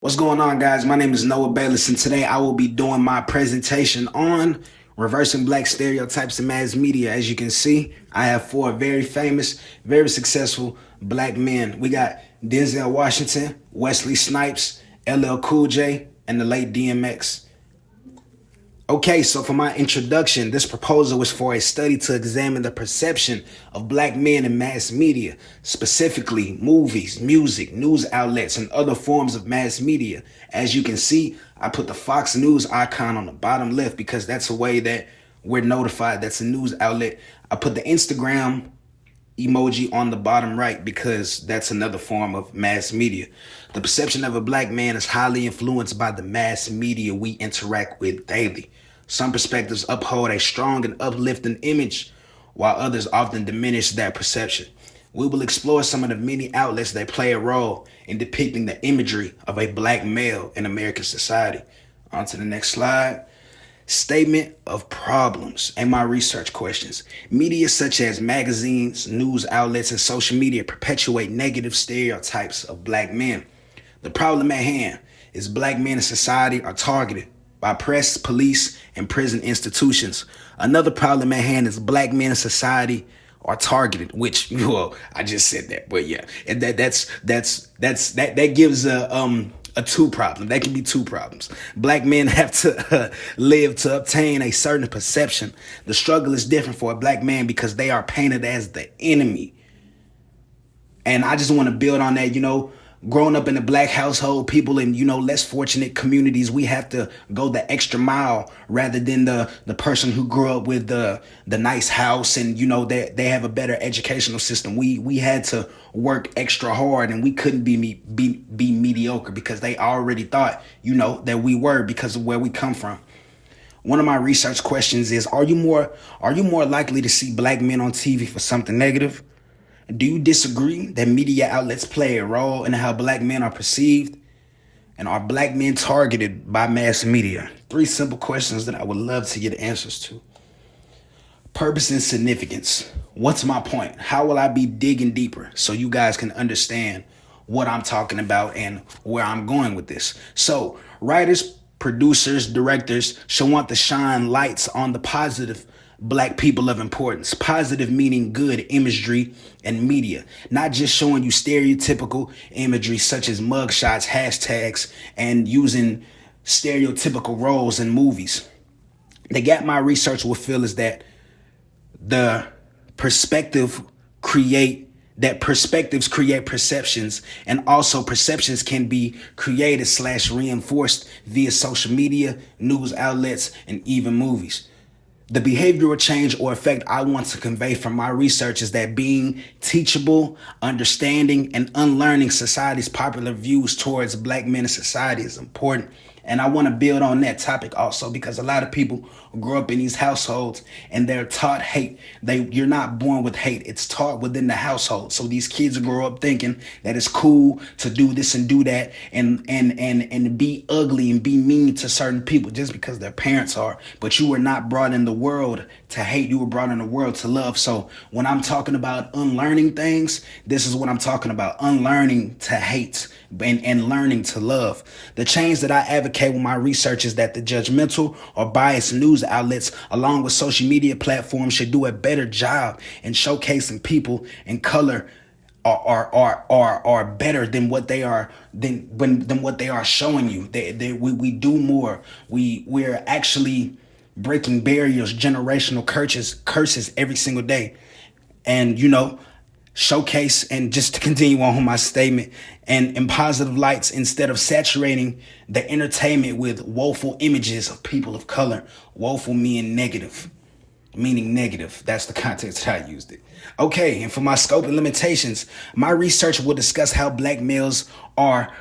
What's going on, guys? My name is Noah Bayless, and today I will be doing my presentation on reversing black stereotypes in mass media. As you can see, I have four very famous, very successful black men. We got Denzel Washington, Wesley Snipes, LL Cool J, and the late DMX. Okay, so for my introduction, this proposal was for a study to examine the perception of black men in mass media, specifically movies, music, news outlets, and other forms of mass media. As you can see, I put the Fox News icon on the bottom left because that's a way that we're notified that's a news outlet. I put the Instagram emoji on the bottom right because that's another form of mass media. The perception of a black man is highly influenced by the mass media we interact with daily. Some perspectives uphold a strong and uplifting image, while others often diminish that perception. We will explore some of the many outlets that play a role in depicting the imagery of a black male in American society. On to the next slide. Statement of problems and my research questions. Media such as magazines, news outlets, and social media perpetuate negative stereotypes of black men. The problem at hand is black men in society are targeted by press, police, and prison institutions. Another problem at hand is black men in society are targeted, which, well, I just said that, but yeah, and that gives a two problem. That can be two problems. Black men have to live to obtain a certain perception. The struggle is different for a black man because they are painted as the enemy. And I just want to build on that, growing up in a black household, people in, less fortunate communities, we have to go the extra mile rather than the person who grew up with the nice house and, they have a better educational system. We had to work extra hard and we couldn't be mediocre because they already thought, that we were because of where we come from. One of my research questions is, are you more likely to see black men on TV for something negative? Do you disagree that media outlets play a role in how black men are perceived? And are black men targeted by mass media? Three simple questions that I would love to get answers to. Purpose and significance. What's my point? How will I be digging deeper so you guys can understand what I'm talking about and where I'm going with this? So, writers, producers, directors should want to shine lights on the positive black people of importance. Positive meaning good imagery and media, not just showing you stereotypical imagery such as mugshots, hashtags, and using stereotypical roles in movies. The gap my research will fill is that the perspectives create perceptions, and also perceptions can be created / reinforced via social media, news outlets, and even movies. The behavioral change or effect I want to convey from my research is that being teachable, understanding, and unlearning society's popular views towards black men in society is important. And I want to build on that topic also because a lot of people grow up in these households and they're taught hate. You're not born with hate. It's taught within the household. So these kids grow up thinking that it's cool to do this and do that and be ugly and be mean to certain people just because their parents are. But you were not brought in the world to hate. You were brought in the world to love. So when I'm talking about unlearning things, this is what I'm talking about. Unlearning to hate and learning to love. The change that I advocate with my research is that the judgmental or biased news outlets, along with social media platforms, should do a better job in showcasing people in color are better than what they are than what they are showing you. We do more. We're actually breaking barriers, generational curses every single day, and showcase, and just to continue on with my statement, and in positive lights instead of saturating the entertainment with woeful images of people of color. Woeful meaning negative. That's the context that I used it. Okay, and for my scope and limitations, my research will discuss how black males are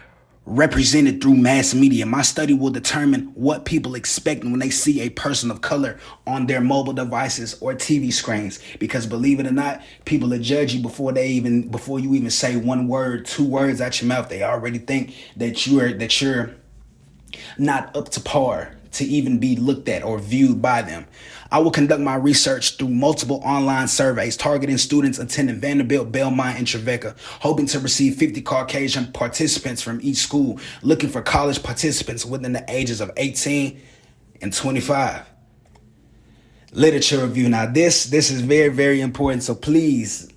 represented through mass media. My study will determine what people expect when they see a person of color on their mobile devices or TV screens. Because believe it or not, people will judge you before you even say one word, two words out your mouth. They already think that you're not up to par to even be looked at or viewed by them. I will conduct my research through multiple online surveys targeting students attending Vanderbilt, Belmont, and Trevecca, hoping to receive 50 Caucasian participants from each school, looking for college participants within the ages of 18 and 25. Literature review. Now this is very, very important, so please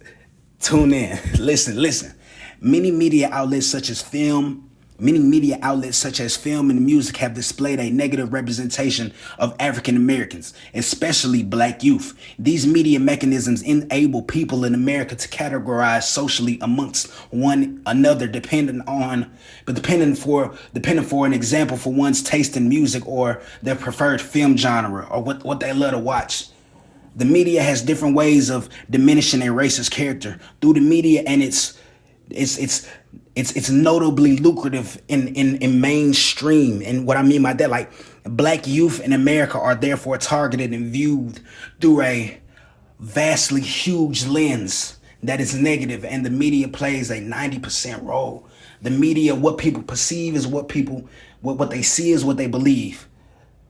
tune in. Listen. Many media outlets such as film and music have displayed a negative representation of African Americans, especially black youth. These media mechanisms enable people in America to categorize socially amongst one another depending for an example for one's taste in music or their preferred film genre or what they love to watch. The media has different ways of diminishing a racist character through the media, and it's notably lucrative in mainstream. And what I mean by that, like, black youth in America are therefore targeted and viewed through a vastly huge lens that is negative, and the media plays a 90% role. The media, what people perceive is what they see is what they believe.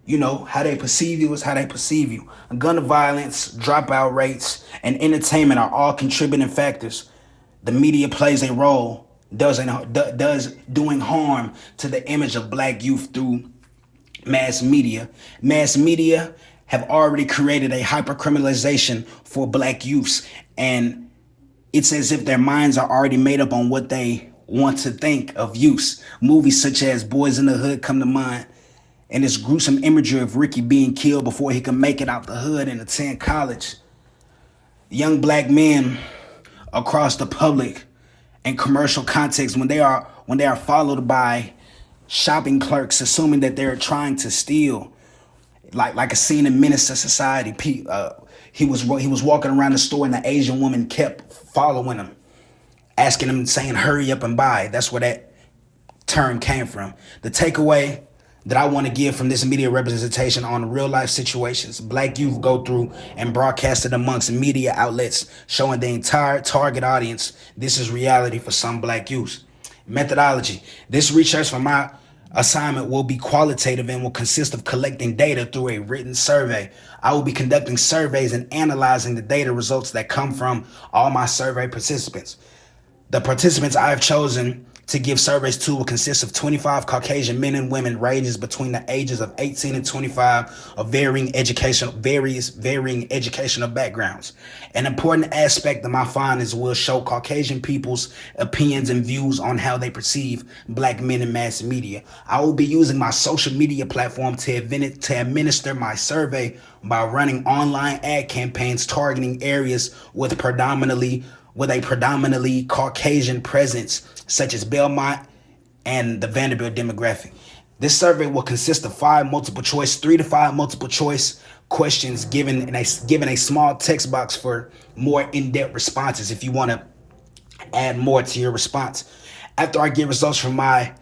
You know, how they perceive you is how they perceive you. Gun violence, dropout rates, and entertainment are all contributing factors. The media plays a role, does doing harm to the image of black youth through mass media. Mass media have already created a hypercriminalization for black youths, and it's as if their minds are already made up on what they want to think of youths. Movies such as Boys in the Hood come to mind, and this gruesome imagery of Ricky being killed before he can make it out the hood and attend college. Young black men across the public and commercial context, when they are followed by shopping clerks assuming that they're trying to steal, like a scene in Menace to Society. He was walking around the store and the Asian woman kept following him, asking him, saying, "Hurry up and buy." That's where that term came from. The takeaway that I want to give from this media representation on real life situations black youth go through and broadcasted amongst media outlets showing the entire target audience, this is reality for some black youths. Methodology. This research for my assignment will be qualitative and will consist of collecting data through a written survey. I will be conducting surveys and analyzing the data results that come from all my survey participants. The participants I have chosen to give surveys to will consist of 25 Caucasian men and women ranges between the ages of 18 and 25 of varying educational backgrounds. An important aspect of my findings will show Caucasian people's opinions and views on how they perceive black men in mass media. I will be using my social media platform to administer my survey by running online ad campaigns targeting areas with a predominantly Caucasian presence, such as Belmont and the Vanderbilt demographic. This survey will consist of 3 to 5 multiple choice questions given a small text box for more in-depth responses if you want to add more to your response. After I get results from my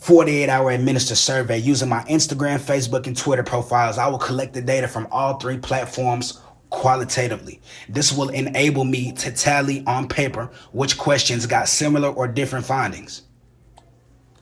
48-hour administered survey using my Instagram, Facebook, and Twitter profiles, I will collect the data from all 3 platforms qualitatively. This will enable me to tally on paper which questions got similar or different findings.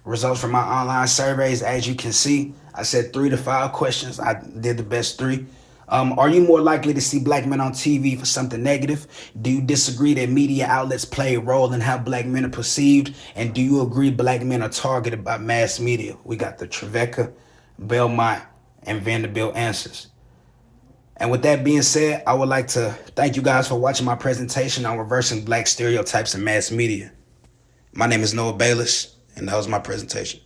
Results from my online surveys, as you can see, I said 3 to 5 questions. I did the best 3. Are you more likely to see black men on TV for something negative? Do you disagree that media outlets play a role in how black men are perceived? And do you agree black men are targeted by mass media? We got the Trevecca, Belmont, and Vanderbilt answers. And with that being said, I would like to thank you guys for watching my presentation on reversing black stereotypes in mass media. My name is Noah Bayless, and that was my presentation.